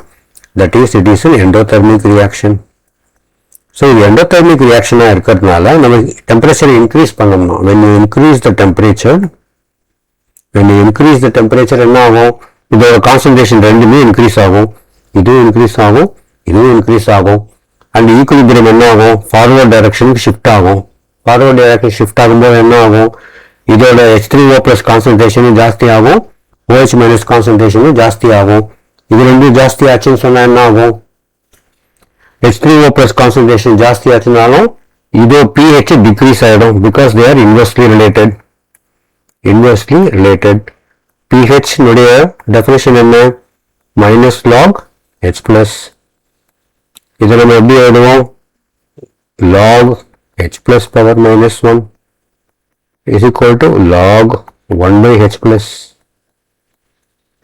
that is it is an endothermic reaction. So இது endothermic reaction இருக்கிறதுனால நம்ம டெம்பரேச்சர் இன்க்ரீஸ் பண்ணணும். when you increase the temperature என்ன ஆகும்? இதோட concentration ரெண்டுமே increase ஆகும், இதுவும் இன்க்ரீஸ் ஆகும், இதுவும் இன்க்ரீஸ் ஆகும். அண்ட் ஈக்குலிபிரியம் என்ன ஆகும்? ஃபார்வர்ட் டைரக்ஷனுக்கு ஷிஃப்ட் ஆகும். ஃபார்வர்ட் டைரக்ஷன் ஷிஃப்ட் ஆகும்போது என்ன ஆகும்? இதோட H3O plus கான்சன்ட்ரேஷனும் ஜாஸ்தி ஆகும், OH மைனஸ் கான்சன்ட்ரேஷனும் ஜாஸ்தி ஆகும். இது ரெண்டும் ஜாஸ்தி ஆச்சுன்னு சொன்னா என்ன ஆகும்? H3O plus கான்சன்ட்ரேஷன் ஜாஸ்தி ஆச்சுனாலும் இதோ pH டிக்ரீஸ் ஆகிடும், because they are inversely related. pH உடைய டெஃபினிஷன் என்ன? Minus lock H plus. இதை நம்ம எப்படி எழுதுவோம்? log H plus power minus 1 is equal to log 1 by H plus.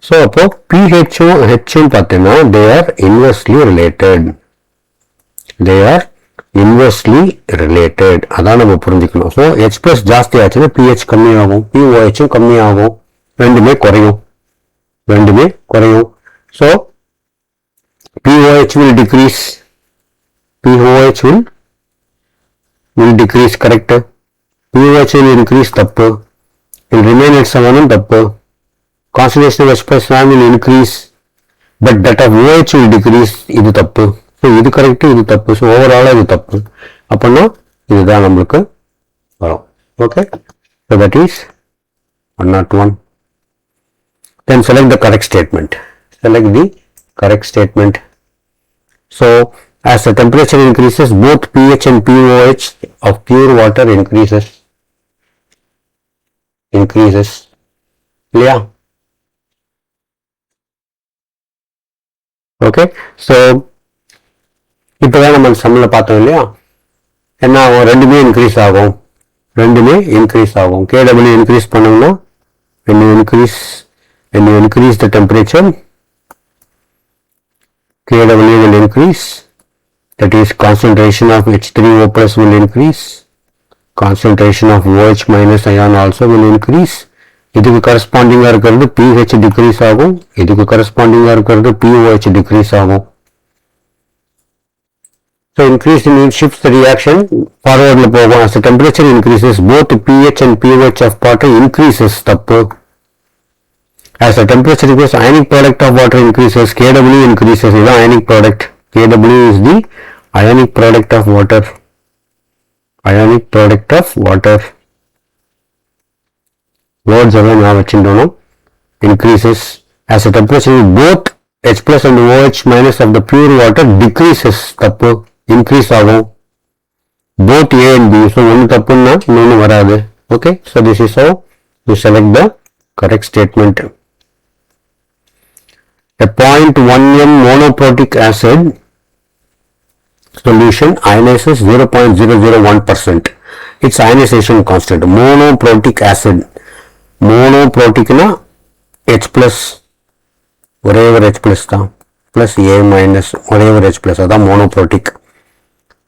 So அப்போ pH H பார்த்தீங்கன்னா they are inversely related. அதான் நம்ம புரிஞ்சுக்கணும். ஸோ H plus ஜாஸ்தி ஆச்சுன்னா pH கம்மியாகும், pOH கம்மியாகும், ரெண்டுமே குறையும். So pOH will decrease, correct? pOH will increase, தப்பு. will remain at 7 தப்பு. concentration of H plus will increase, but that of OH will decrease, இது தப்பு. ஸோ இது கரெக்ட், இது தப்பு. ஸோ ஓவராலாக இது தப்பு. அப்படின்னா இதுதான் நம்மளுக்கு வரும். Okay, so that is 101. Then select the correct statement. So as the temperature increases, both pH and pOH of pure water increases. Yeah. Okay, so இப்போதான் நம்ம சம்மில் பார்த்தோம் இல்லையா, என்ன ஆகும்? ரெண்டுமே இன்க்ரீஸ் ஆகும். KW இன்க்ரீஸ் பண்ணோம்னா when you increase the temperature, KW will increase, that is concentration of H3O plus will increase, concentration of OH minus ion also will increase. இதுக்கு கரஸ்பாண்டிங்காக இருக்கிறது pH டிக்ரீஸ் ஆகும், இதுக்கு கரஸ்பாண்டிங்காக இருக்கிறது pOH டிக்ரீஸ் ஆகும். So increase in shifts the reaction forward ல போகும். As the temperature increases, both pH and pOH of water increases, தப்பு. As the temperature increases, ionic product of water increases, KW increases. இது ionic product. KW is the ionic product of water. Words எல்லாம் நான் வச்சுட்டோம். Increases. As the temperature, both H plus and OH minus of the pure water decreases, தப்பு. Increase ஆகும். Both A and B. So ஒன்று தப்புன்னா இன்னொன்று வராது. Okay, so this is how you select the correct statement. A 0.1 m monoprotic acid solution ionizes 0.001%. Its ionization constant. Monoprotic acid. Monoproticனா H plus, ஒரே ஒரு H plus தான், plus A minus ஒரே ஒரு H plus, அதான் monoprotic.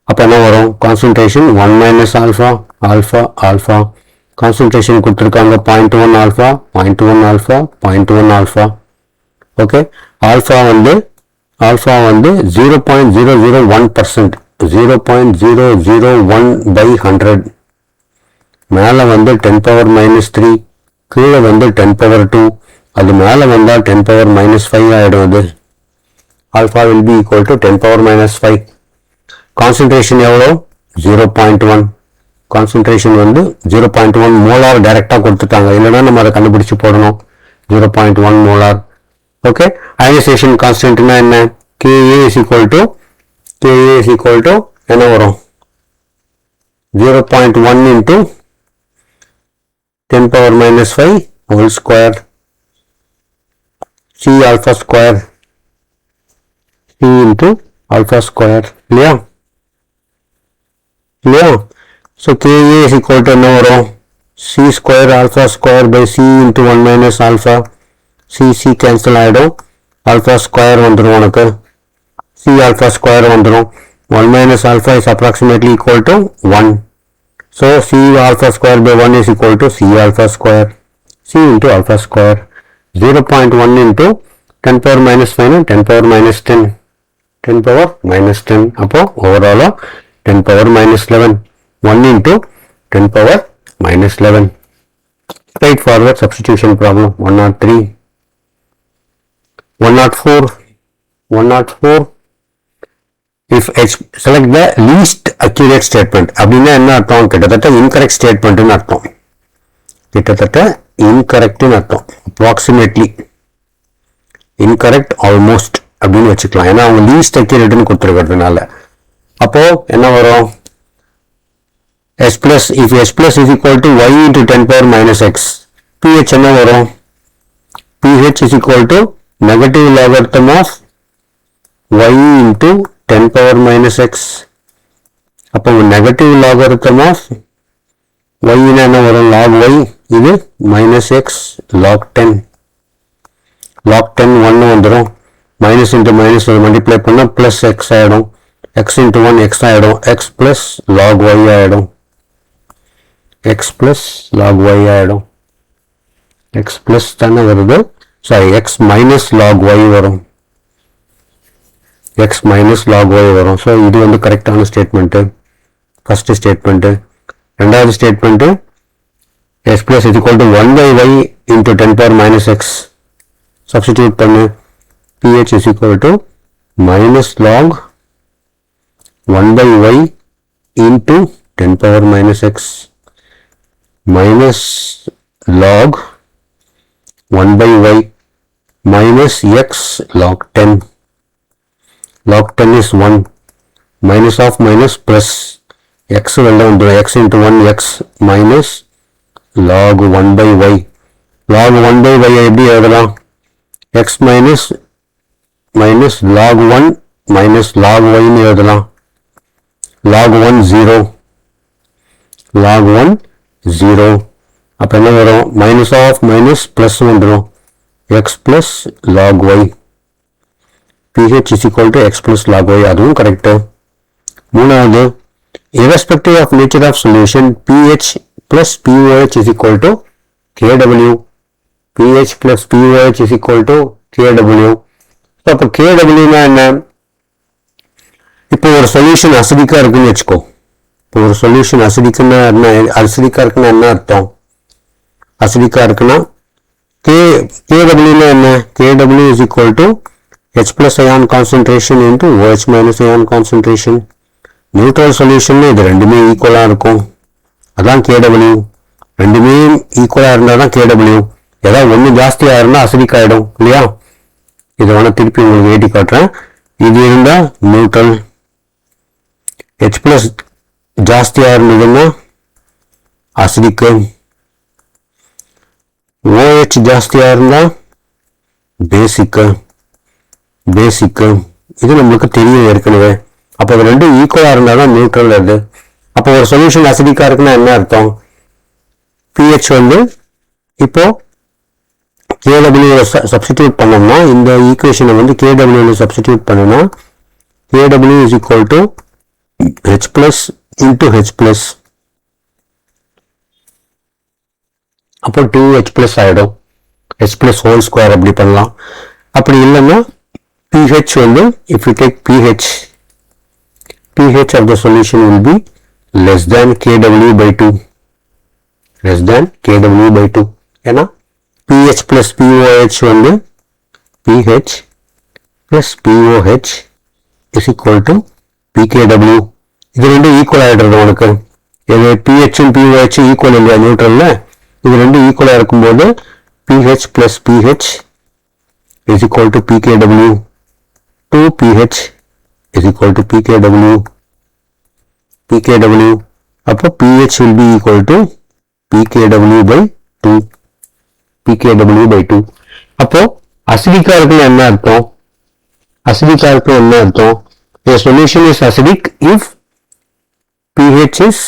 அப்போ என்ன வரும்? Concentration 1 minus alpha. Concentration கொடுத்துருக்காங்க 0.1 alpha, 0.1 alpha, 0.1 alpha. Okay, alpha வந்து 0.001%, 0.001 by 100. மேலே வந்து 10 power minus 3, கீழே வந்து 10 power 2, அது மேலே வந்தால் 10 power minus 5 ஆகிடும். அது alpha will be equal to 10 power minus 5. Concentration எவ்வளோ? 0.1. கான்சன்ட்ரேஷன் வந்து 0.1 மோலார் டைரெக்டாக கொடுத்துட்டாங்க, இல்லைன்னா நம்ம அதை கண்டுபிடிச்சு போடணும். 0.1 மோலார். ஓகே, அயனைசேஷன் கான்ஸ்டன்ட்னா என்ன? Ka is equal to என்ன வரும்? 0.1 into 10 power minus 5 whole square, C alpha square, C into alpha square. இல்லையா? So Ka is equal to என்ன வரும்? C square alpha square by C into 1 minus alpha. C cancel ஆயிடும். Alpha square வந்துரும் உனக்கு. C alpha square வந்துரும். 1 minus alpha is approximately equal to 1. So C alpha square by 1 is equal to C alpha square. C into alpha square. 0.1 into 10 power minus 5 and 10 power minus 10. 10 power minus 10. அப்போ overall 10 power minus 11. 1 into 10 power minus 11. Straightforward substitution problem. 103. 104. 104. If H, select the least accurate statement. அப்படின்னா என்ன அர்த்தம்? கிட்டத்தட்ட incorrect statement ன்னு அர்த்தம். கிட்டத்தட்ட incorrect ன்னு அர்த்தம். Approximately. Incorrect almost அப்படின்னு வச்சுக்கலாம். ஏன்னா அவங்க least accurate ன்னு கொடுத்துருக்கிறதுனால. அப்போ என்ன வரும்? S plus, if S plus is equal to y into 10 power minus x, pH என்ன வரும்? pH is equal to negative logarithm of y into 10 power minus x. அப்போ negative logarithm of y என்ன வரும்? log y, இது minus x log 10. log 10 1 வந்துரும். minus into minus multiply பண்ணா plus x ஆயிடும். x into 1 x ஆயிடும். x plus log y ஆயிடும். x plus log y ஆயிடும். x plus தானே வருது. sorry, x minus log y வரும். x minus log y வரும். ஸோ இது வந்து கரெக்டான ஸ்டேட்மெண்ட்டு. First statement. ரெண்டாவது statement s plus is equal to 1 by y into 10 power minus x. Substitute பண்ணு. pH is equal to minus log 1 by y into 10 power minus x minus log 1 by y minus x log 10. log 10 is 1. minus of minus plus x வெளில வந்துடும். x into 1 x minus log 1 by y. log 1 by y எப்படி எழுதலாம்? x minus minus log 1 minus log y ன்னு எழுதலாம். log 1 0. log 1 0. அப்போ என்ன வரும்? minus of minus plus வந்துடும். x plus log y. pH is equal to x plus log y. அதுவும் correct. மூணாவது, irrespective of nature of solution, pH plus pOH is equal to kW. pH plus pOH is equal to kW. அப்போ kW னா என்ன? இப்போ ஒரு solution அசிடிக்கா இருக்குன்னு வச்சுக்கோ. இப்போ ஒரு சொல்யூஷன் அசிடிக்கா இருக்குன்னா என்ன அர்த்தம்? அசிடிக்கா இருக்குன்னா kW னா என்ன? kW is equal to H plus ion concentration into OH minus ion concentration. Neutral solution இது ரெண்டுமே ஈக்குவலா இருக்கும். அதான் kW. ரெண்டுமே ஈக்குவலா இருந்தா தான் kW. ஏதாவது ஒன்று ஜாஸ்தியா இருந்தா அசிடிக் ஆயிடும் இல்லையா? இதை வேணா திருப்பி உங்களுக்கு ஏற்றி காட்டுறேன். இது இருந்தா நியூட்ரல். H plus ஜாஸ்தியா இருந்ததுன்னா அசிடிக். OH ஜாஸ்தியா இருந்தா பேசிக். இது நம்மளுக்கு தெரியும் ஏற்கனவே. அப்போ அது ரெண்டும் ஈக்குவலா இருந்தா தான் நியூட்ரல். அது அப்போ ஒரு சொல்யூஷன் அசிடிக்கா இருக்குன்னா என்ன அர்த்தம்? pH வந்து இப்போ kW சப்ஸ்டிடியூட் பண்ணோம்னா, இந்த ஈக்குவேஷனை வந்து kW சப்ஸ்டிடியூட் பண்ணோம்னா kW is equal to H plus into H plus. அப்போ 2H plus ஆயிடும். H plus whole square அப்படி பண்ணலாம். அப்படி இல்லைன்னா pH வந்து, if you take pH of the solution will be less than kW by 2. less than kW by 2. ஏன்னா pH plus pOH வந்து pH plus pOH is equal to pKW. இது ரெண்டும் equal ஆகிடுறது உனக்கு. இது pH and pOH ஈக்குவல் இல்லையா நியூட்ரல்ல? இது ரெண்டும் ஈக்குவலாக இருக்கும்போது pH plus pH is equal to pKW. 2pH is equal to pKW. அப்போ pH will be equal to pKW by 2. pKW by 2. அப்போ அசிடிக்கா இருக்குன்னு என்ன அர்த்தம்? அசிடிக்கா இருக்குன்னு என்ன அர்த்தம்? A solution is acidic if pH is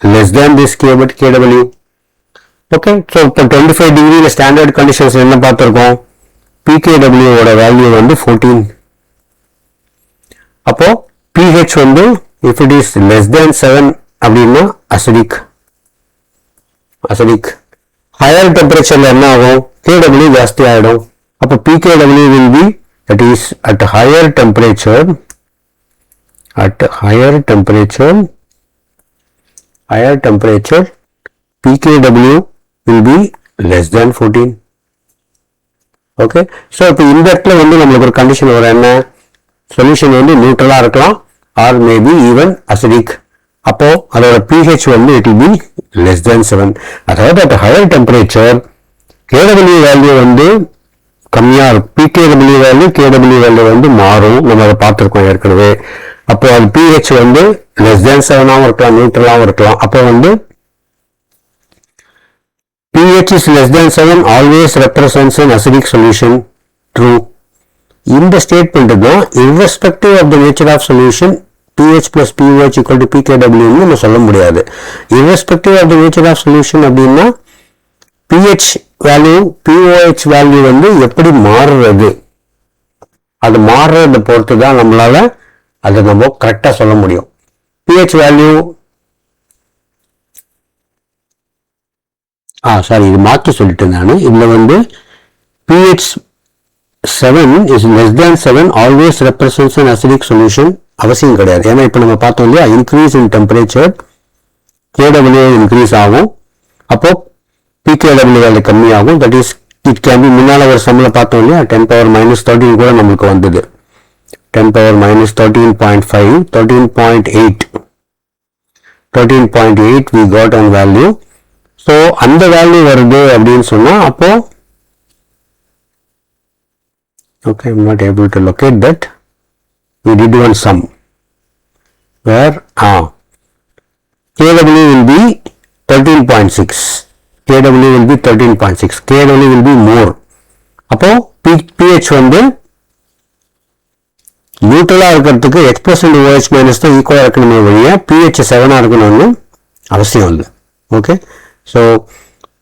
less than this K but KW. Okay, so இப்போ 25 டிகிரியில் ஸ்டாண்டர்ட் கண்டிஷன்ஸ் என்ன பார்த்துருக்கோம்? பிகேடபிள்யூ ஓட வேல்யூ வந்து 14. அப்போ pH வந்து if it is less than 7 அப்படின்னா acidic. ஹையர் டெம்பரேச்சர்ல என்ன ஆகும்? KW ஜாஸ்தி ஆயிடும். அப்போ pKW will be, that is at higher temperature pKW will be less than 14. Okay, so இப்போ இந்த இடத்துல வந்து நம்மளுக்கு ஒரு கண்டிஷன் வரும். என்ன? சொல்யூஷன் வந்து நியூட்ரலா இருக்கலாம் ஆர் மேபி ஈவன் அசிடிக். அப்போ அதோட pH வந்து it will be less than 7. அதாவது at higher temperature KW value வந்து கம்மியா இருக்கும். pKW வேல்யூ KW வேல்யூ வந்து மாறும். நம்ம அதை பார்த்துருக்கோம் ஏற்கனவே. அப்போ அது pH வந்து less than 7 இருக்கலாம், நியூட்ரலாகவும் இருக்கலாம். அப்போ வந்து pH is less than 7 always represents an acidic solution. True. இந்த ஸ்டேட்மெண்ட் தான் irrespective of the nature of solution pH plus pOH equal to pKW நம்ம சொல்ல முடியாது. irrespective of the nature of solution அப்படின்னா pH வேல்யூ pOH வேல்யூ வந்து எப்படி மாறுறது, அது மாறுறதை பொறுத்து தான் நம்மளால அதை நம்ம கரெக்டா சொல்ல முடியும். pH வேல்யூ சாரி, இது மாற்றி சொல்லிட்டேன் நான். இதுல வந்து pH 7 is less than 7 always represents an acidic solution அவசியம் கிடையாது. ஏன்னா இப்ப நம்ம பார்த்தோம் இல்லையா, increase in temperature KW increase ஆகும். அப்போ pKW வேல்யூ கம்மியாகும். That is it can be, முன்னால ஒரு சம்ல பார்த்தோம் இல்லையா, 10⁻13 கூட நம்மளுக்கு வந்தது. 10⁻13.5 13.8 we got on value. So அந்த வேல்யூ வருது அப்படின்னு சொன்னா அப்போ okay, I'm not able to locate that. We did one sum where KW will be 13.6. KW will be 13.6. KW will be more. அப்போ pH வந்து நியூட்ரலா இருக்கிறதுக்கு H% OH மைனஸ் தான் ஈக்குவலா இருக்கணுமே வழியா pH 7 இருக்கணும்னு அவசியம் இல்லை. Okay, so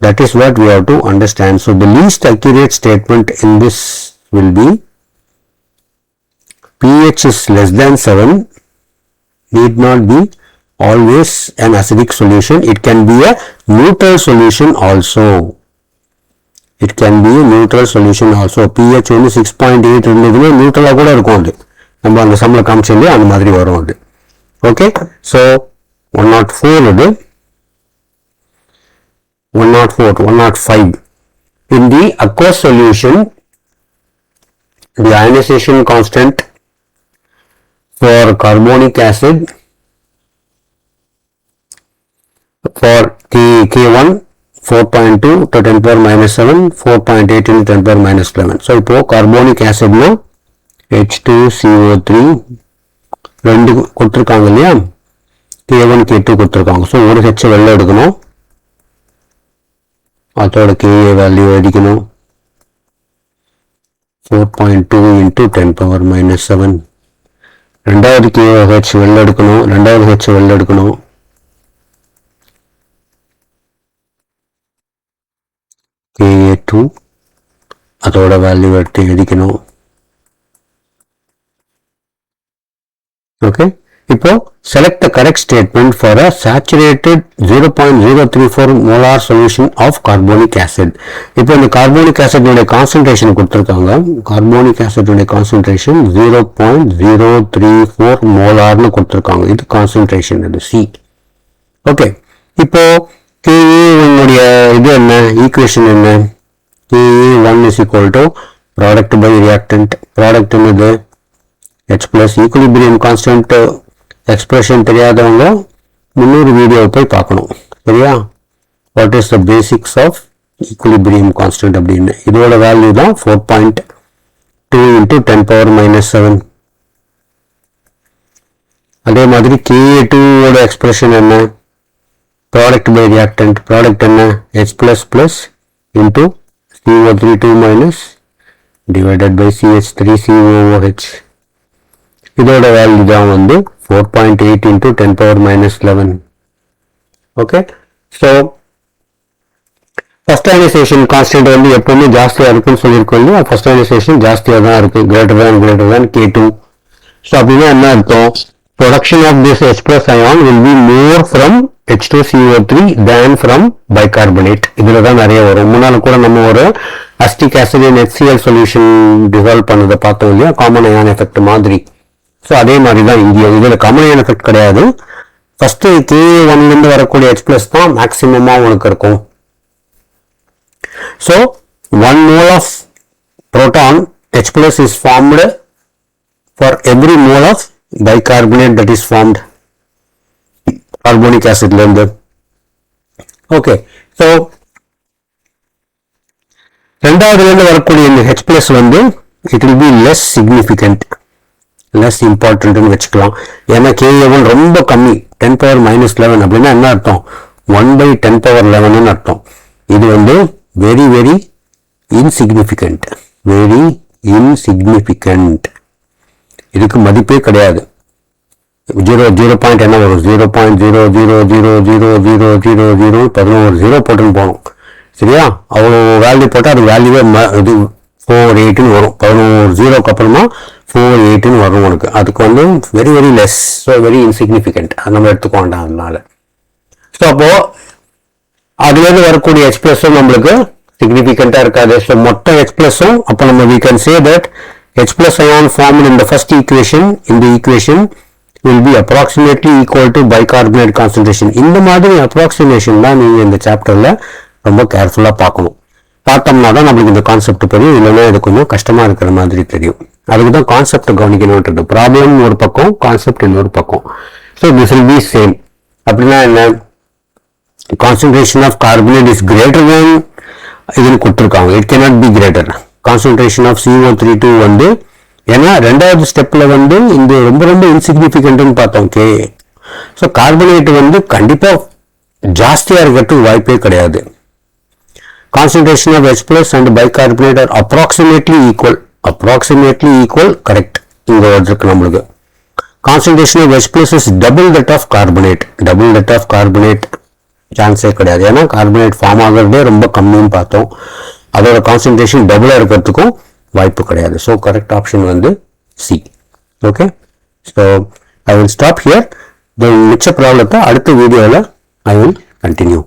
that is what we have to understand. So the least accurate statement in this will be pH is less than 7 need not be always an acidic solution. It can be a neutral solution also. pH only 6.8 இருந்ததுன்னா நியூட்ரலா கூட இருக்கும். அது நம்ம அந்த சம்ல காமிச்சோம் அந்த மாதிரி வரும் அது. ஓகே, so 104 இது 105. In the aqueous solution, the ionization constant for carbonic acid for K1 4.2 to 10 power minus 7, 4.8 into 10 power minus 11. So இப்போ carbonic acid னா H2CO3 ரெண்டு கொடுத்திருக்காங்க இல்லையா, K1 K2 கொடுத்திருக்காங்க. ஸோ ஒரு H வெளில எடுக்கணும், அதோட Ka வேல்யூ அடிக்கணும். 4.2 into 10 power minus 7. ரெண்டாவது KOH வெளில எடுக்கணும், ரெண்டாவது H வெளில எடுக்கணும். Ka2 அதோட வேல்யூ எடுத்து எழுதிக்கணும். ஓகே, இப்போ select the correct statement for a saturated 0.034 molar solution of carbonic acid. இப்போ இந்த carbonic acid உடைய concentration கொடுத்திருக்காங்க. carbonic acid உடைய concentration 0.034 molarனு கொடுத்திருக்காங்க. இது concentration, இது C. ஓகே, இப்போ Ka1 உடைய இது என்ன, ஈக்குவேஷன் என்ன? Ka1 is equal to product by reactant. product என்னது? H plus equilibrium constant expression தெரியாதவங்க 300 வீடியோவை போய் பார்க்கணும். சரியா? What is the basics of equilibrium constant அப்படின்னு. இதோட வேல்யூ தான் 4.2 into 10 power minus 7. அதே மாதிரி Ka2 ஓட எக்ஸ்பிரஷன் என்ன? Product by reactant. ப்ராடக்ட் என்ன? H plus plus into CO3 2 minus divided by CH3 COOH. இதோட வேல்யூ தான் வந்து 4.8 into 10 power minus 11. Okay, so first ionisation constant வந்து எப்பவுமே ஜாஸ்தியாக இருக்குன்னு சொல்லியிருக்கோம். ஃபர்ஸ்ட் அயனைசேஷன் ஜாஸ்தியாக தான் இருக்கு, கிரேட்டர் தேன் K2. ஸோ அப்படின்னா என்ன அர்த்தம்? Production of this H plus ion will be more from H2CO3 than from bicarbonate. இதில் தான் நிறைய வரும். முன்னால் கூட நம்ம ஒரு acetic acid HCl solution dissolve பண்ணதை பார்த்தோம் இல்லையா, காமன் அயான் எஃபெக்ட் மாதிரி. ஸோ அதே மாதிரி தான் இங்கேயும் இதில் காமன் அயான் எஃபெக்ட் கிடையாது. ஃபர்ஸ்ட் K1லேருந்து வரக்கூடிய H plus தான் மேக்சிமமாக உனக்கு இருக்கும். So 1 mole of proton H plus is formed for every mole of bicarbonate that is formed carbonic acid length. Okay, so ரெண்டாவதுலேருந்து வரக்கூடிய இந்த H plus வந்து it will be less significant, less important ன்னு வச்சுக்கலாம். ஏன்னா Ka1 ரொம்ப கம்மி, 10 power minus 11 அப்படின்னா என்ன அர்த்தம்? 1/10 power 11 அர்த்தம். இது வந்து very very insignificant, very insignificant. இதுக்கு மதிப்பே கிடையாது. 0 பாயிண்ட் என்ன வரும்? 0.0000000 11 0 போட்டுன்னு போகணும். சரியா? அவ்வளோ வேல்யூ போட்டால் அது வேல்யூவே இது 4.8ன்னு வரும். 11 0க்கு அப்புறமா 4.8ன்னு வரும் உனக்கு. அதுக்கு வந்து very very less, so very insignificant. அது நம்ம எடுத்துக்க வேண்டாம் அதனால. ஸோ அப்போ அதுலேருந்து வரக்கூடிய H பிளஸும் நம்மளுக்கு சிக்னிஃபிகண்டா இருக்காது. ஸோ மொத்த H பிளஸும் அப்போ நம்ம we can say that H plus ion formed in the first equation, in the equation will be approximately equal to bicarbonate concentration. இந்த மாதிரி approximation தான் நீங்க இந்த சாப்டர்ல ரொம்ப கேர்ஃபுல்லா பார்க்கணும். பார்த்தோம்னா தான் நம்மளுக்கு இந்த கான்செப்ட் புரியும். இல்லைன்னா இது கொஞ்சம் கஷ்டமா இருக்கிற மாதிரி தெரியும். அதுக்கு தான் கான்செப்ட் கவனிக்கணும்ன்றது. ப்ராப்ளம் ஒரு பக்கம், கான்செப்ட் இன்னொரு பக்கம். So this will be same. அப்படின்னா என்ன? Concentration of carbonate is greater than இதுன்னு கொடுத்துருக்காங்க. It cannot be greater. Concentration of CO32 வந்து ஏன்னா ரெண்டாவது ஸ்டெப்ல வந்து இந்த ரொம்ப ரொம்ப இன்சிக்னிஃபிகண்ட்னு பார்த்தோம் K. ஸோ கார்பனேட் வந்து கண்டிப்பா ஜாஸ்தியா இருக்கிறதுக்கு வாய்ப்பே கிடையாது. Concentration of H plus and bicarbonate are approximately equal, correct. இங்க இருக்கு நம்மளுக்கு. Concentration of H plus is double that of carbonate. சான்ஸே கிடையாது. ஏன்னா கார்பனேட் ஃபார்ம் ஆகிறதே ரொம்ப கம்மின்னு பார்த்தோம். அதோட கான்சன்ட்ரேஷன் டபுளாக இருக்கிறதுக்கும் வாய்ப்பு கிடையாது. ஸோ கரெக்ட் ஆப்ஷன் வந்து C. Okay, so I will stop here. மிச்ச ப்ராப்ளத்தை அடுத்த வீடியோவில் ஐ வில் கண்டினியூ.